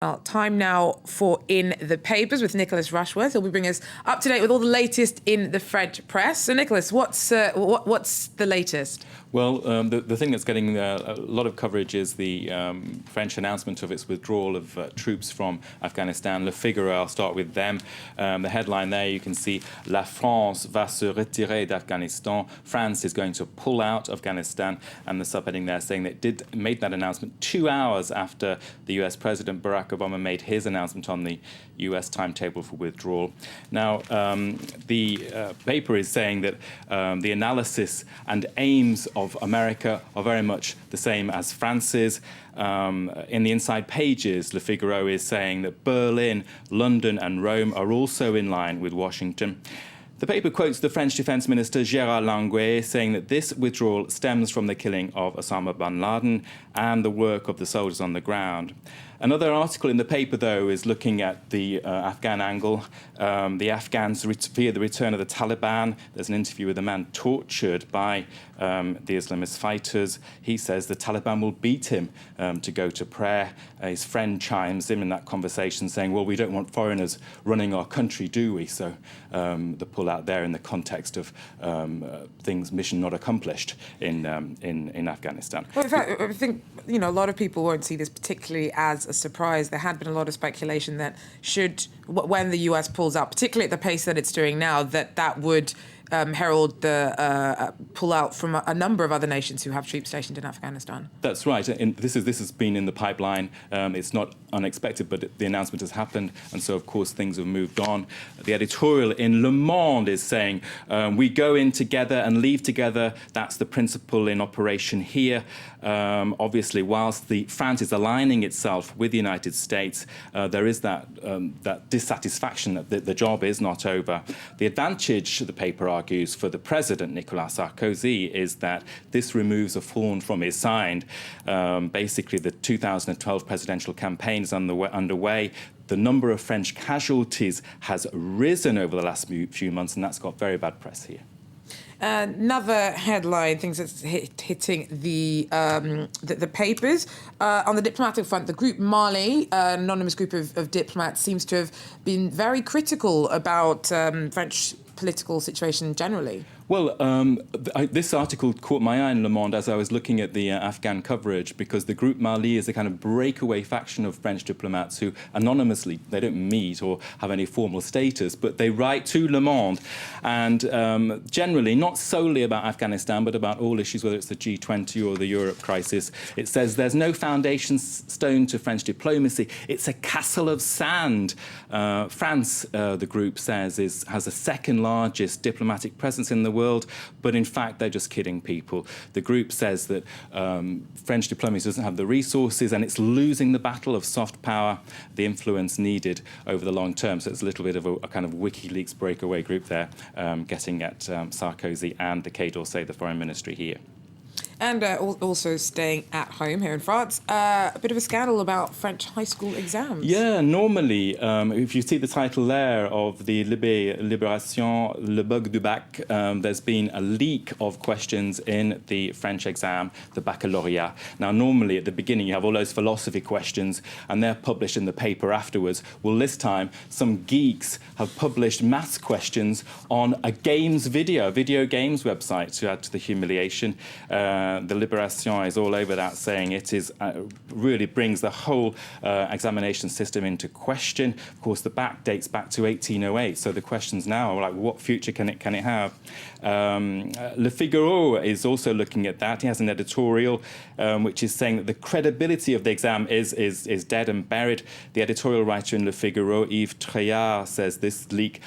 Well, time now for In the Papers with Nicholas Rushworth. He'll be bringing us up to date with all the latest in the French press. So, Nicholas, what's the latest? Well, the thing that's getting a lot of coverage is the French announcement of its withdrawal of troops from Afghanistan. Le Figaro, I'll start with them. The headline there, you can see, La France va se retirer d'Afghanistan. France is going to pull out Afghanistan. And the subheading there saying that it made that announcement 2 hours after the US President Barack Obama made his announcement on the US timetable for withdrawal. Now, the paper is saying that the analysis and aims of America are very much the same as France's. In the inside pages, Le Figaro is saying that Berlin, London and Rome are also in line with Washington. The paper quotes the French Defense Minister Gérard Languet saying that this withdrawal stems from the killing of Osama bin Laden and the work of the soldiers on the ground. Another article in the paper, though, is looking at the Afghan angle. The Afghans fear the return of the Taliban. There's an interview with a man tortured by the Islamist fighters. He says the Taliban will beat him to go to prayer. His friend chimes in that conversation saying, well, we don't want foreigners running our country, do we? So the pullout there in the context of mission not accomplished in Afghanistan. Well, in fact, I think a lot of people won't see this particularly as a surprise. There had been a lot of speculation that when the US pulls out, particularly at the pace that it's doing now, that would herald the pullout from a number of other nations who have troops stationed in Afghanistan. That's right. And this has been in the pipeline. It's not unexpected, but the announcement has happened, and so of course things have moved on. The editorial in Le Monde is saying we go in together and leave together. That's the principle in operation here. Obviously, whilst France is aligning itself with the United States, there is that dissatisfaction that the job is not over. The advantage, the paper argues, for the president, Nicolas Sarkozy, is that this removes a thorn from his side. Basically, the 2012 presidential campaign is underway. The number of French casualties has risen over the last few months, and that's got very bad press here. Another headline, things that's hitting the papers. On the diplomatic front, the group Mali, an anonymous group of diplomats, seems to have been very critical about French political situation generally. Well, this article caught my eye in Le Monde as I was looking at the Afghan coverage, because the group Mali is a kind of breakaway faction of French diplomats who anonymously, they don't meet or have any formal status, but they write to Le Monde, and generally, not solely about Afghanistan, but about all issues, whether it's the G20 or the Europe crisis. It says there's no foundation stone to French diplomacy. It's a castle of sand. France, the group says, has the second largest diplomatic presence in the world, but in fact they're just kidding people. The group says that French diplomacy doesn't have the resources and it's losing the battle of soft power, the influence needed over the long term. So it's a little bit of a kind of WikiLeaks breakaway group there, getting at Sarkozy and the Quai d'Orsay, the foreign ministry here. And also staying at home here in France, a bit of a scandal about French high school exams. Yeah, normally, if you see the title there of the Libération, Le Bug du Bac, there's been a leak of questions in the French exam, the baccalaureate. Now, normally at the beginning, you have all those philosophy questions, and they're published in the paper afterwards. Well, this time, some geeks have published maths questions on a video games website to add to the humiliation. The Libération is all over that, saying it is really brings the whole examination system into question. Of course, the back dates back to 1808, so the questions now are like, what future can it have? Le Figaro is also looking at that. He has an editorial which is saying that the credibility of the exam is dead and buried. The editorial writer in Le Figaro, Yves Treillard, says this leak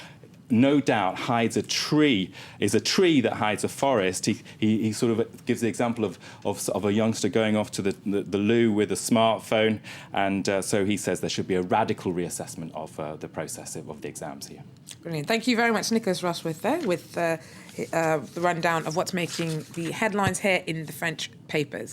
no doubt hides a tree that hides a forest. He sort of gives the example of a youngster going off to the loo with a smartphone, and so he says there should be a radical reassessment of the process of the exams here. Brilliant. Thank you very much, Nicholas Rushworth, there with the rundown of what's making the headlines here in the French papers.